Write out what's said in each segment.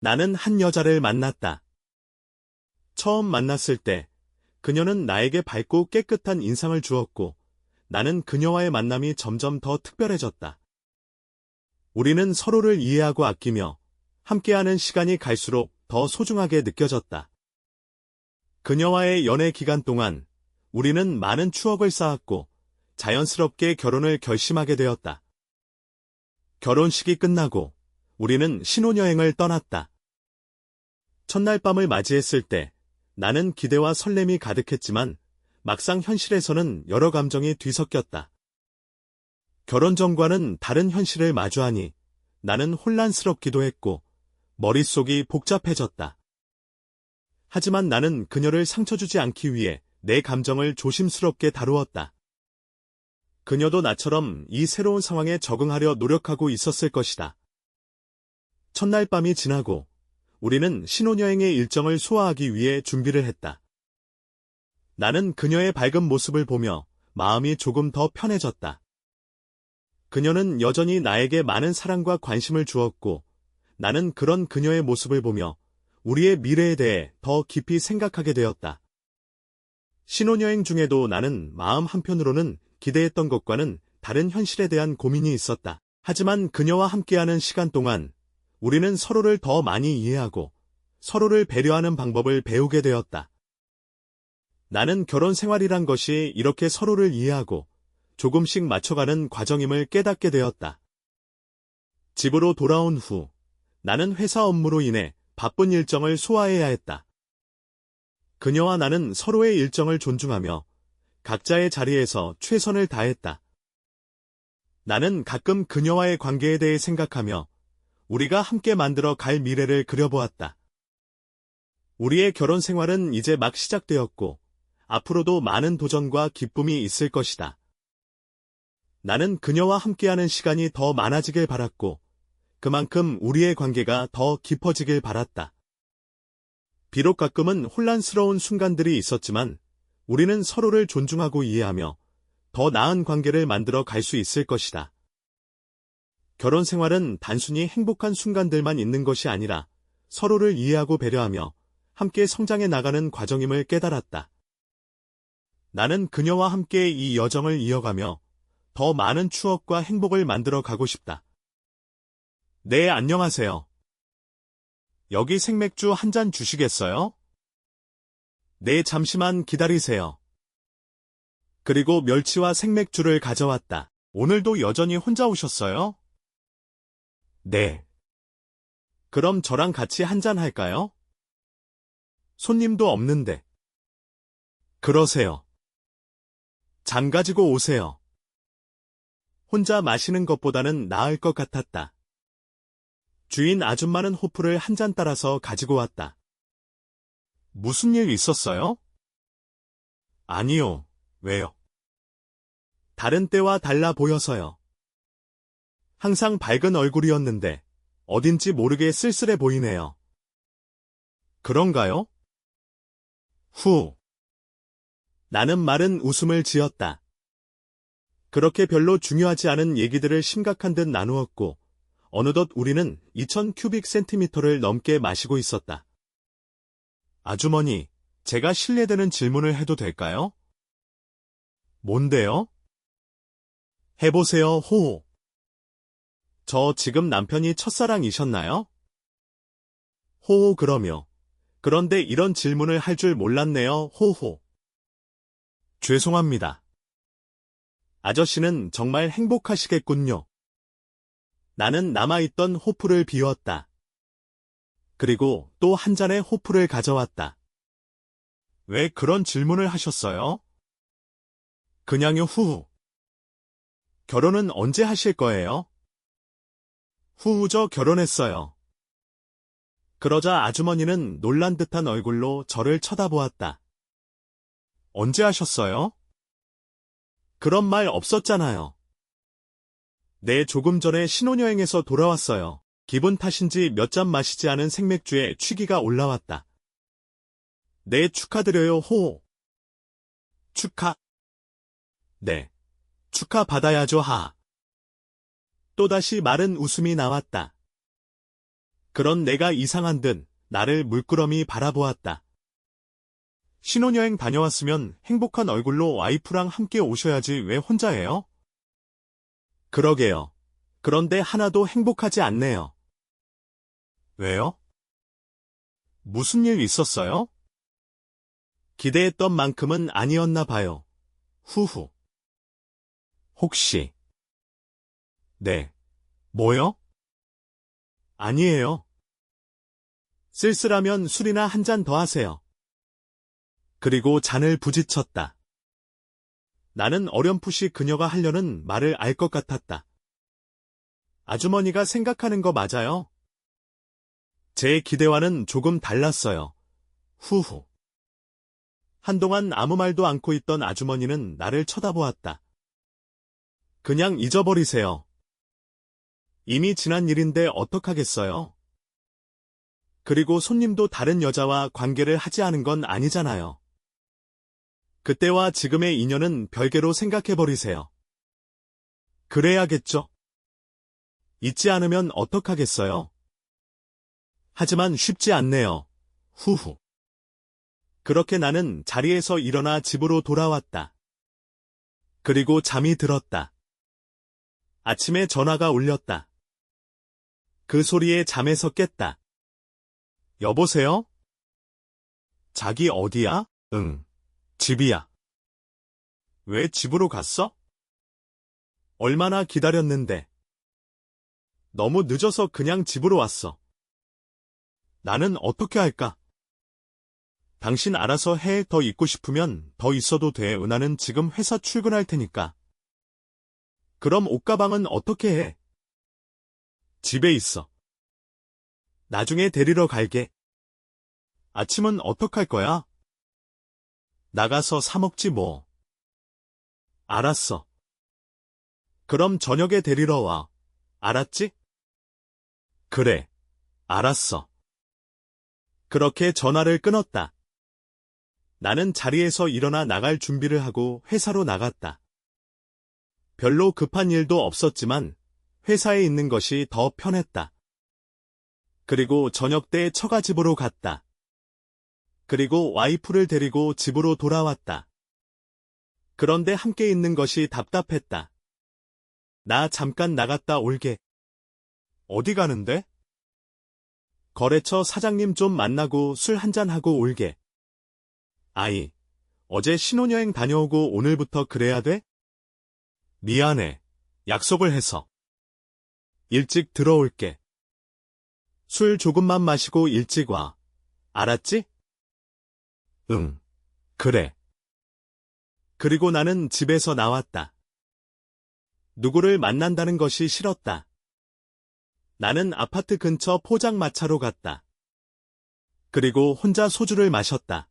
나는 한 여자를 만났다. 처음 만났을 때 그녀는 나에게 밝고 깨끗한 인상을 주었고 나는 그녀와의 만남이 점점 더 특별해졌다. 우리는 서로를 이해하고 아끼며 함께하는 시간이 갈수록 더 소중하게 느껴졌다. 그녀와의 연애 기간 동안 우리는 많은 추억을 쌓았고 자연스럽게 결혼을 결심하게 되었다. 결혼식이 끝나고 우리는 신혼여행을 떠났다. 첫날 밤을 맞이했을 때 나는 기대와 설렘이 가득했지만 막상 현실에서는 여러 감정이 뒤섞였다. 결혼 전과는 다른 현실을 마주하니 나는 혼란스럽기도 했고 머릿속이 복잡해졌다. 하지만 나는 그녀를 상처 주지 않기 위해 내 감정을 조심스럽게 다루었다. 그녀도 나처럼 이 새로운 상황에 적응하려 노력하고 있었을 것이다. 첫날 밤이 지나고 우리는 신혼여행의 일정을 소화하기 위해 준비를 했다. 나는 그녀의 밝은 모습을 보며 마음이 조금 더 편해졌다. 그녀는 여전히 나에게 많은 사랑과 관심을 주었고 나는 그런 그녀의 모습을 보며 우리의 미래에 대해 더 깊이 생각하게 되었다. 신혼여행 중에도 나는 마음 한편으로는 기대했던 것과는 다른 현실에 대한 고민이 있었다. 하지만 그녀와 함께하는 시간 동안 우리는 서로를 더 많이 이해하고 서로를 배려하는 방법을 배우게 되었다. 나는 결혼 생활이란 것이 이렇게 서로를 이해하고 조금씩 맞춰가는 과정임을 깨닫게 되었다. 집으로 돌아온 후 나는 회사 업무로 인해 바쁜 일정을 소화해야 했다. 그녀와 나는 서로의 일정을 존중하며 각자의 자리에서 최선을 다했다. 나는 가끔 그녀와의 관계에 대해 생각하며 우리가 함께 만들어 갈 미래를 그려보았다. 우리의 결혼 생활은 이제 막 시작되었고 앞으로도 많은 도전과 기쁨이 있을 것이다. 나는 그녀와 함께하는 시간이 더 많아지길 바랐고 그만큼 우리의 관계가 더 깊어지길 바랐다. 비록 가끔은 혼란스러운 순간들이 있었지만 우리는 서로를 존중하고 이해하며 더 나은 관계를 만들어 갈 수 있을 것이다. 결혼 생활은 단순히 행복한 순간들만 있는 것이 아니라 서로를 이해하고 배려하며 함께 성장해 나가는 과정임을 깨달았다. 나는 그녀와 함께 이 여정을 이어가며 더 많은 추억과 행복을 만들어 가고 싶다. 네, 안녕하세요. 여기 생맥주 한 잔 주시겠어요? 네, 잠시만 기다리세요. 그리고 멸치와 생맥주를 가져왔다. 오늘도 여전히 혼자 오셨어요? 네. 그럼 저랑 같이 한 잔 할까요? 손님도 없는데. 그러세요. 잔 가지고 오세요. 혼자 마시는 것보다는 나을 것 같았다. 주인 아줌마는 호프를 한 잔 따라서 가지고 왔다. 무슨 일 있었어요? 아니요. 왜요? 다른 때와 달라 보여서요. 항상 밝은 얼굴이었는데 어딘지 모르게 쓸쓸해 보이네요. 그런가요? 후. 나는 마른 웃음을 지었다. 그렇게 별로 중요하지 않은 얘기들을 심각한 듯 나누었고 어느덧 우리는 2000 큐빅 센티미터를 넘게 마시고 있었다. 아주머니, 제가 실례되는 질문을 해도 될까요? 뭔데요? 해보세요, 호호. 저 지금 남편이 첫사랑이셨나요? 호호 그러며. 그런데 이런 질문을 할 줄 몰랐네요, 호호. 죄송합니다. 아저씨는 정말 행복하시겠군요. 나는 남아있던 호프를 비웠다. 그리고 또 한 잔의 호프를 가져왔다. 왜 그런 질문을 하셨어요? 그냥요, 후후. 결혼은 언제 하실 거예요? 후후, 저 결혼했어요. 그러자 아주머니는 놀란 듯한 얼굴로 저를 쳐다보았다. 언제 하셨어요? 그런 말 없었잖아요. 네, 조금 전에 신혼여행에서 돌아왔어요. 기분 탓인지 몇 잔 마시지 않은 생맥주에 취기가 올라왔다. 네, 축하드려요, 호호. 축하. 네. 축하 받아야죠, 하. 또다시 마른 웃음이 나왔다. 그런 내가 이상한 듯 나를 물끄러미 바라보았다. 신혼여행 다녀왔으면 행복한 얼굴로 와이프랑 함께 오셔야지 왜 혼자예요? 그러게요. 그런데 하나도 행복하지 않네요. 왜요? 무슨 일 있었어요? 기대했던 만큼은 아니었나 봐요. 후후. 혹시. 네. 뭐요? 아니에요. 쓸쓸하면 술이나 한 잔 더 하세요. 그리고 잔을 부지쳤다. 나는 어렴풋이 그녀가 하려는 말을 알 것 같았다. 아주머니가 생각하는 거 맞아요? 제 기대와는 조금 달랐어요. 후후. 한동안 아무 말도 않고 있던 아주머니는 나를 쳐다보았다. 그냥 잊어버리세요. 이미 지난 일인데 어떡하겠어요? 그리고 손님도 다른 여자와 관계를 하지 않은 건 아니잖아요. 그때와 지금의 인연은 별개로 생각해버리세요. 그래야겠죠? 잊지 않으면 어떡하겠어요? 하지만 쉽지 않네요. 후후. 그렇게 나는 자리에서 일어나 집으로 돌아왔다. 그리고 잠이 들었다. 아침에 전화가 울렸다. 그 소리에 잠에서 깼다. 여보세요? 자기 어디야? 응, 집이야. 왜 집으로 갔어? 얼마나 기다렸는데. 너무 늦어서 그냥 집으로 왔어. 나는 어떻게 할까? 당신 알아서 해. 더 있고 싶으면 더 있어도 돼. 나는 지금 회사 출근할 테니까. 그럼 옷가방은 어떻게 해? 집에 있어. 나중에 데리러 갈게. 아침은 어떡할 거야? 나가서 사 먹지 뭐. 알았어. 그럼 저녁에 데리러 와. 알았지? 그래. 알았어. 그렇게 전화를 끊었다. 나는 자리에서 일어나 나갈 준비를 하고 회사로 나갔다. 별로 급한 일도 없었지만 회사에 있는 것이 더 편했다. 그리고 저녁 때 처가집으로 갔다. 그리고 와이프를 데리고 집으로 돌아왔다. 그런데 함께 있는 것이 답답했다. 나 잠깐 나갔다 올게. 어디 가는데? 거래처 사장님 좀 만나고 술 한잔하고 올게. 아이, 어제 신혼여행 다녀오고 오늘부터 그래야 돼? 미안해. 약속을 해서. 일찍 들어올게. 술 조금만 마시고 일찍 와. 알았지? 응, 그래. 그리고 나는 집에서 나왔다. 누구를 만난다는 것이 싫었다. 나는 아파트 근처 포장마차로 갔다. 그리고 혼자 소주를 마셨다.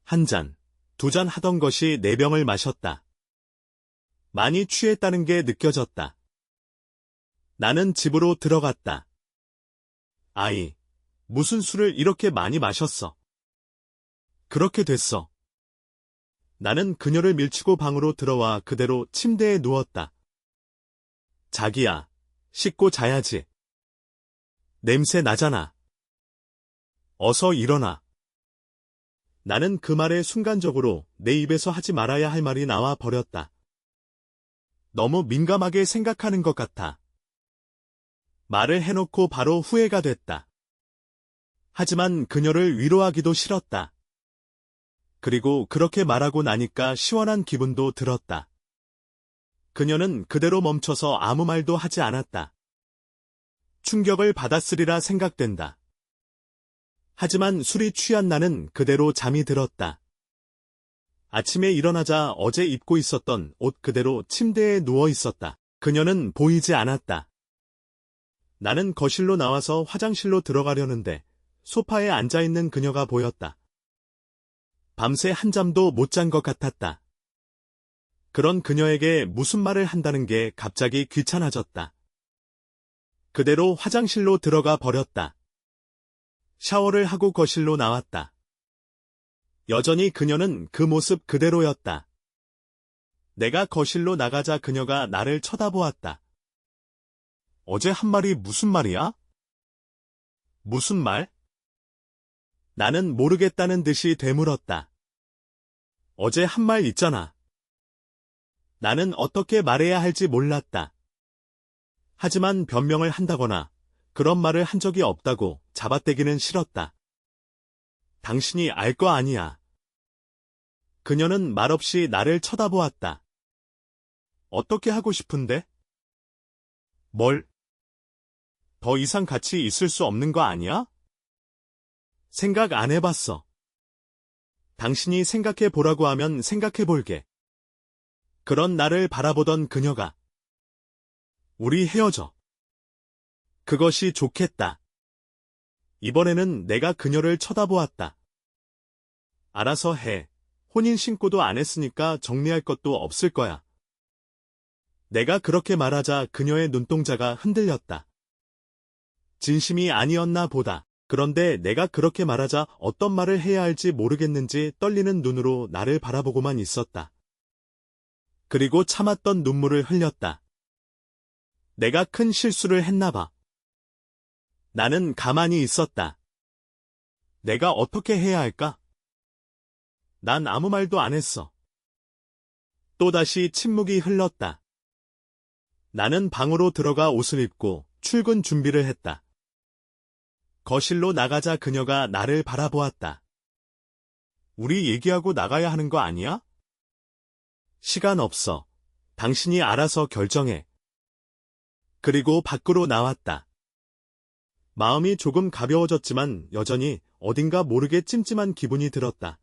한 잔, 두 잔 하던 것이 네 병을 마셨다. 많이 취했다는 게 느껴졌다. 나는 집으로 들어갔다. 아이, 무슨 술을 이렇게 많이 마셨어? 그렇게 됐어. 나는 그녀를 밀치고 방으로 들어와 그대로 침대에 누웠다. 자기야, 씻고 자야지. 냄새 나잖아. 어서 일어나. 나는 그 말에 순간적으로 내 입에서 하지 말아야 할 말이 나와 버렸다. 너무 민감하게 생각하는 것 같아. 말을 해놓고 바로 후회가 됐다. 하지만 그녀를 위로하기도 싫었다. 그리고 그렇게 말하고 나니까 시원한 기분도 들었다. 그녀는 그대로 멈춰서 아무 말도 하지 않았다. 충격을 받았으리라 생각된다. 하지만 술이 취한 나는 그대로 잠이 들었다. 아침에 일어나자 어제 입고 있었던 옷 그대로 침대에 누워 있었다. 그녀는 보이지 않았다. 나는 거실로 나와서 화장실로 들어가려는데 소파에 앉아있는 그녀가 보였다. 밤새 한잠도 못 잔 것 같았다. 그런 그녀에게 무슨 말을 한다는 게 갑자기 귀찮아졌다. 그대로 화장실로 들어가 버렸다. 샤워를 하고 거실로 나왔다. 여전히 그녀는 그 모습 그대로였다. 내가 거실로 나가자 그녀가 나를 쳐다보았다. 어제 한 말이 무슨 말이야? 무슨 말? 나는 모르겠다는 듯이 되물었다. 어제 한 말 있잖아. 나는 어떻게 말해야 할지 몰랐다. 하지만 변명을 한다거나 그런 말을 한 적이 없다고 잡아떼기는 싫었다. 당신이 알 거 아니야. 그녀는 말없이 나를 쳐다보았다. 어떻게 하고 싶은데? 뭘? 더 이상 같이 있을 수 없는 거 아니야? 생각 안 해봤어. 당신이 생각해 보라고 하면 생각해 볼게. 그런 나를 바라보던 그녀가 우리 헤어져. 그것이 좋겠다. 이번에는 내가 그녀를 쳐다보았다. 알아서 해. 혼인신고도 안 했으니까 정리할 것도 없을 거야. 내가 그렇게 말하자 그녀의 눈동자가 흔들렸다. 진심이 아니었나 보다. 그런데 내가 그렇게 말하자 어떤 말을 해야 할지 모르겠는지 떨리는 눈으로 나를 바라보고만 있었다. 그리고 참았던 눈물을 흘렸다. 내가 큰 실수를 했나 봐. 나는 가만히 있었다. 내가 어떻게 해야 할까? 난 아무 말도 안 했어. 또다시 침묵이 흘렀다. 나는 방으로 들어가 옷을 입고 출근 준비를 했다. 거실로 나가자 그녀가 나를 바라보았다. 우리 얘기하고 나가야 하는 거 아니야? 시간 없어. 당신이 알아서 결정해. 그리고 밖으로 나왔다. 마음이 조금 가벼워졌지만 여전히 어딘가 모르게 찜찜한 기분이 들었다.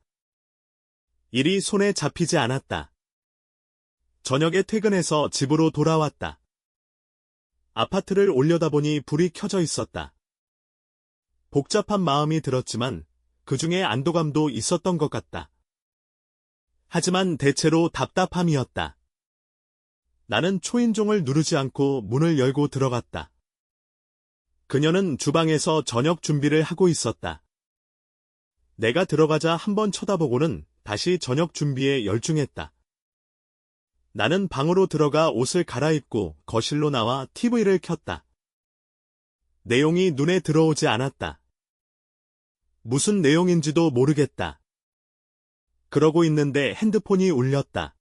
일이 손에 잡히지 않았다. 저녁에 퇴근해서 집으로 돌아왔다. 아파트를 올려다보니 불이 켜져 있었다. 복잡한 마음이 들었지만 그 중에 안도감도 있었던 것 같다. 하지만 대체로 답답함이었다. 나는 초인종을 누르지 않고 문을 열고 들어갔다. 그녀는 주방에서 저녁 준비를 하고 있었다. 내가 들어가자 한번 쳐다보고는 다시 저녁 준비에 열중했다. 나는 방으로 들어가 옷을 갈아입고 거실로 나와 TV를 켰다. 내용이 눈에 들어오지 않았다. 무슨 내용인지도 모르겠다. 그러고 있는데 핸드폰이 울렸다.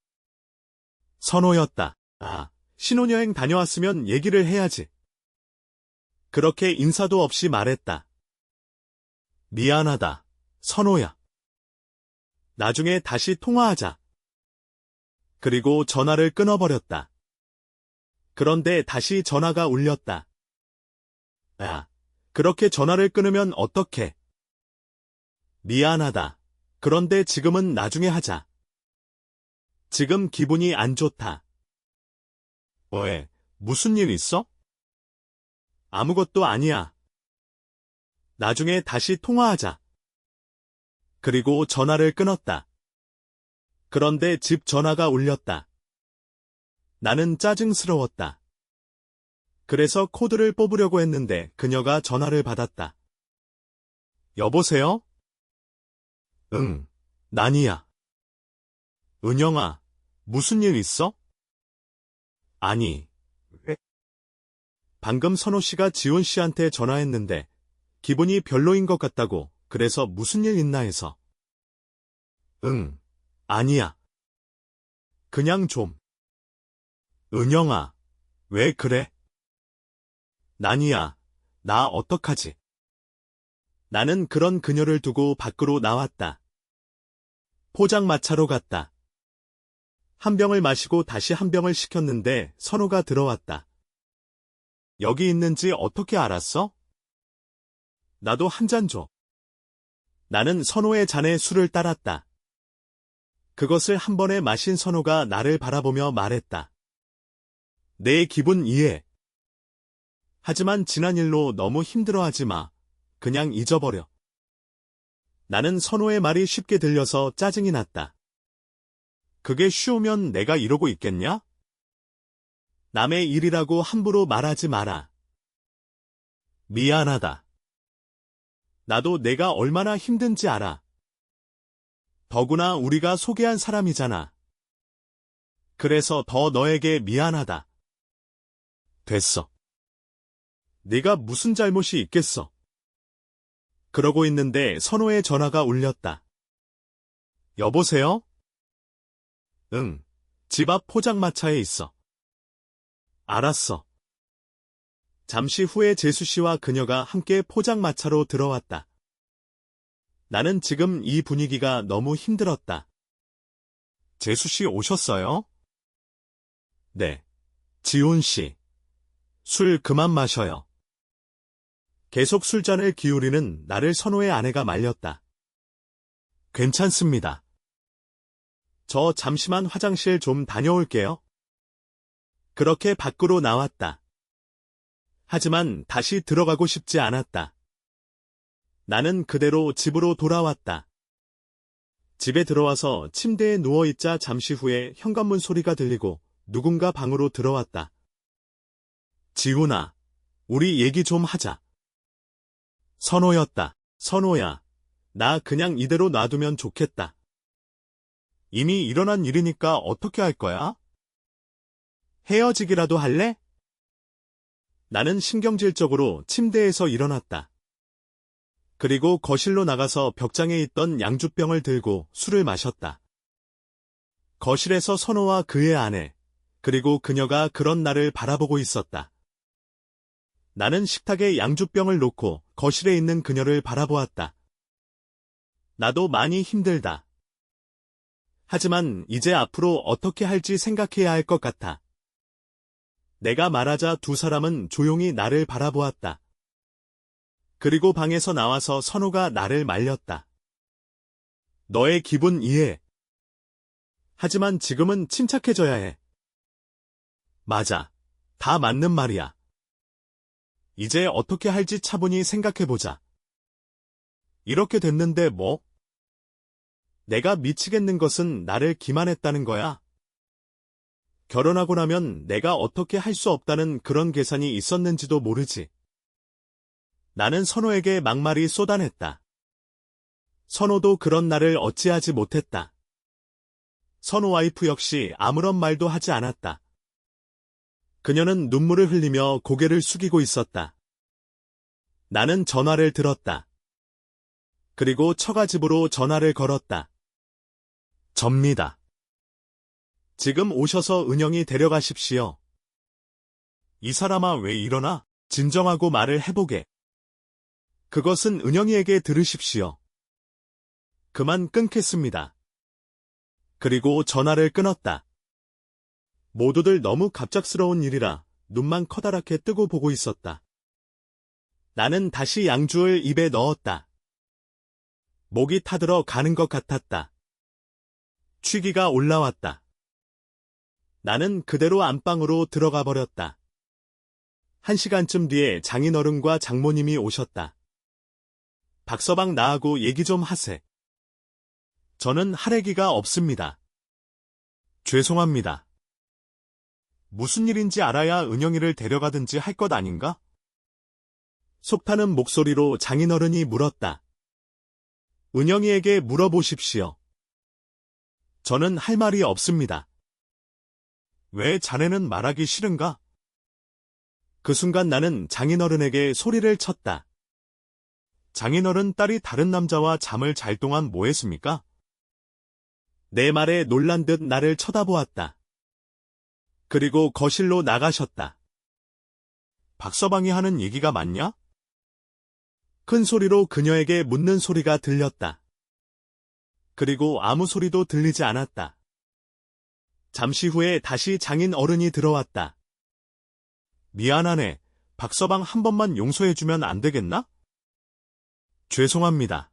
선호였다. 아, 신혼여행 다녀왔으면 얘기를 해야지. 그렇게 인사도 없이 말했다. 미안하다, 선호야. 나중에 다시 통화하자. 그리고 전화를 끊어버렸다. 그런데 다시 전화가 울렸다. 야, 그렇게 전화를 끊으면 어떡해? 미안하다. 그런데 지금은 나중에 하자. 지금 기분이 안 좋다. 왜? 무슨 일 있어? 아무것도 아니야. 나중에 다시 통화하자. 그리고 전화를 끊었다. 그런데 집 전화가 울렸다. 나는 짜증스러웠다. 그래서 코드를 뽑으려고 했는데 그녀가 전화를 받았다. 여보세요? 응, 난이야. 은영아, 무슨 일 있어? 아니, 왜? 방금 선호 씨가 지훈 씨한테 전화했는데 기분이 별로인 것 같다고. 그래서 무슨 일 있나 해서. 응, 아니야. 그냥 좀. 은영아, 왜 그래? 난이야, 나 어떡하지? 나는 그런 그녀를 두고 밖으로 나왔다. 포장마차로 갔다. 한 병을 마시고 다시 한 병을 시켰는데 선호가 들어왔다. 여기 있는지 어떻게 알았어? 나도 한 잔 줘. 나는 선호의 잔에 술을 따랐다. 그것을 한 번에 마신 선호가 나를 바라보며 말했다. 내 기분 이해. 하지만 지난 일로 너무 힘들어하지 마. 그냥 잊어버려. 나는 선호의 말이 쉽게 들려서 짜증이 났다. 그게 쉬우면 내가 이러고 있겠냐? 남의 일이라고 함부로 말하지 마라. 미안하다. 나도 내가 얼마나 힘든지 알아. 더구나 우리가 소개한 사람이잖아. 그래서 더 너에게 미안하다. 됐어. 네가 무슨 잘못이 있겠어. 그러고 있는데 선호의 전화가 울렸다. 여보세요? 응. 집 앞 포장마차에 있어. 알았어. 잠시 후에 재수 씨와 그녀가 함께 포장마차로 들어왔다. 나는 지금 이 분위기가 너무 힘들었다. 재수 씨 오셨어요? 네. 지훈 씨. 술 그만 마셔요. 계속 술잔을 기울이는 나를 선호의 아내가 말렸다. 괜찮습니다. 저 잠시만 화장실 좀 다녀올게요. 그렇게 밖으로 나왔다. 하지만 다시 들어가고 싶지 않았다. 나는 그대로 집으로 돌아왔다. 집에 들어와서 침대에 누워있자 잠시 후에 현관문 소리가 들리고 누군가 방으로 들어왔다. 지훈아, 우리 얘기 좀 하자. 선호였다. 선호야, 나 그냥 이대로 놔두면 좋겠다. 이미 일어난 일이니까 어떻게 할 거야? 헤어지기라도 할래? 나는 신경질적으로 침대에서 일어났다. 그리고 거실로 나가서 벽장에 있던 양주병을 들고 술을 마셨다. 거실에서 선호와 그의 아내, 그리고 그녀가 그런 나를 바라보고 있었다. 나는 식탁에 양주병을 놓고 거실에 있는 그녀를 바라보았다. 나도 많이 힘들다. 하지만 이제 앞으로 어떻게 할지 생각해야 할 것 같아. 내가 말하자 두 사람은 조용히 나를 바라보았다. 그리고 방에서 나와서 선호가 나를 말렸다. 너의 기분 이해해. 하지만 지금은 침착해져야 해. 맞아. 다 맞는 말이야. 이제 어떻게 할지 차분히 생각해보자. 이렇게 됐는데 뭐? 내가 미치겠는 것은 나를 기만했다는 거야. 결혼하고 나면 내가 어떻게 할 수 없다는 그런 계산이 있었는지도 모르지. 나는 선호에게 막말이 쏟아냈다. 선호도 그런 나를 어찌하지 못했다. 선호 와이프 역시 아무런 말도 하지 않았다. 그녀는 눈물을 흘리며 고개를 숙이고 있었다. 나는 전화를 들었다. 그리고 처가집으로 전화를 걸었다. 접니다. 지금 오셔서 은영이 데려가십시오. 이 사람아 왜 이러나? 진정하고 말을 해보게. 그것은 은영이에게 들으십시오. 그만 끊겠습니다. 그리고 전화를 끊었다. 모두들 너무 갑작스러운 일이라 눈만 커다랗게 뜨고 보고 있었다. 나는 다시 양주를 입에 넣었다. 목이 타들어 가는 것 같았다. 취기가 올라왔다. 나는 그대로 안방으로 들어가 버렸다. 1시간쯤 뒤에 장인어른과 장모님이 오셨다. 박서방 나하고 얘기 좀 하세. 저는 할애기가 없습니다. 죄송합니다. 무슨 일인지 알아야 은영이를 데려가든지 할 것 아닌가? 속타는 목소리로 장인어른이 물었다. 은영이에게 물어보십시오. 저는 할 말이 없습니다. 왜 자네는 말하기 싫은가? 그 순간 나는 장인어른에게 소리를 쳤다. 장인어른 딸이 다른 남자와 잠을 잘 동안 뭐 했습니까? 내 말에 놀란 듯 나를 쳐다보았다. 그리고 거실로 나가셨다. 박서방이 하는 얘기가 맞냐? 큰 소리로 그녀에게 묻는 소리가 들렸다. 그리고 아무 소리도 들리지 않았다. 잠시 후에 다시 장인 어른이 들어왔다. 미안하네. 박서방 한 번만 용서해주면 안 되겠나? 죄송합니다.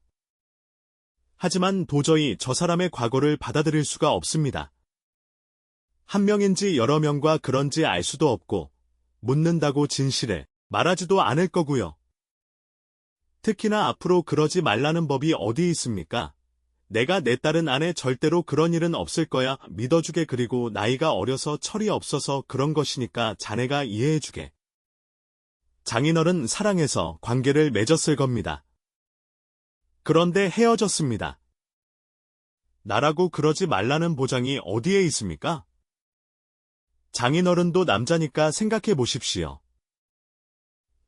하지만 도저히 저 사람의 과거를 받아들일 수가 없습니다. 한 명인지 여러 명과 그런지 알 수도 없고 묻는다고 진실해 말하지도 않을 거고요. 특히나 앞으로 그러지 말라는 법이 어디 있습니까? 내가 내 딸은 안에 절대로 그런 일은 없을 거야 믿어주게. 그리고 나이가 어려서 철이 없어서 그런 것이니까 자네가 이해해주게. 장인어른 사랑해서 관계를 맺었을 겁니다. 그런데 헤어졌습니다. 나라고 그러지 말라는 보장이 어디에 있습니까? 장인어른도 남자니까 생각해 보십시오.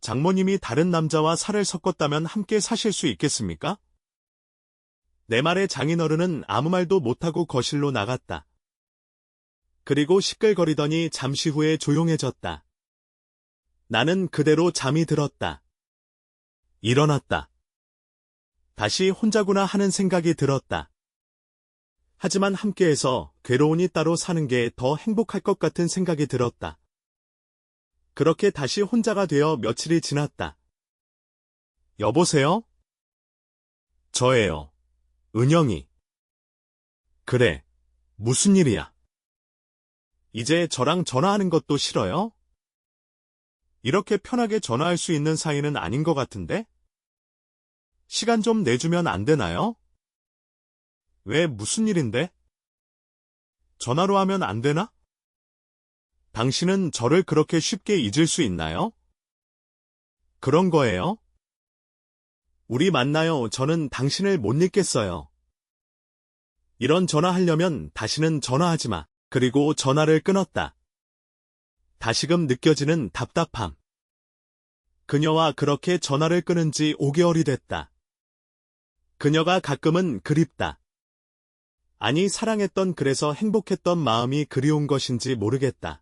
장모님이 다른 남자와 살을 섞었다면 함께 사실 수 있겠습니까? 내 말에 장인어른은 아무 말도 못하고 거실로 나갔다. 그리고 시끌거리더니 잠시 후에 조용해졌다. 나는 그대로 잠이 들었다. 일어났다. 다시 혼자구나 하는 생각이 들었다. 하지만 함께해서 괴로우니 따로 사는 게 더 행복할 것 같은 생각이 들었다. 그렇게 다시 혼자가 되어 며칠이 지났다. 여보세요? 저예요. 은영이. 그래. 무슨 일이야? 이제 저랑 전화하는 것도 싫어요? 이렇게 편하게 전화할 수 있는 사이는 아닌 것 같은데? 시간 좀 내주면 안 되나요? 왜 무슨 일인데? 전화로 하면 안 되나? 당신은 저를 그렇게 쉽게 잊을 수 있나요? 그런 거예요? 우리 만나요. 저는 당신을 못 잊겠어요. 이런 전화하려면 다시는 전화하지 마. 그리고 전화를 끊었다. 다시금 느껴지는 답답함. 그녀와 그렇게 전화를 끊은 지 5개월이 됐다. 그녀가 가끔은 그립다. 아니, 사랑했던 그래서 행복했던 마음이 그리운 것인지 모르겠다.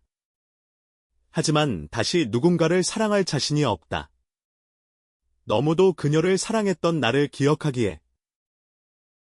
하지만 다시 누군가를 사랑할 자신이 없다. 너무도 그녀를 사랑했던 나를 기억하기에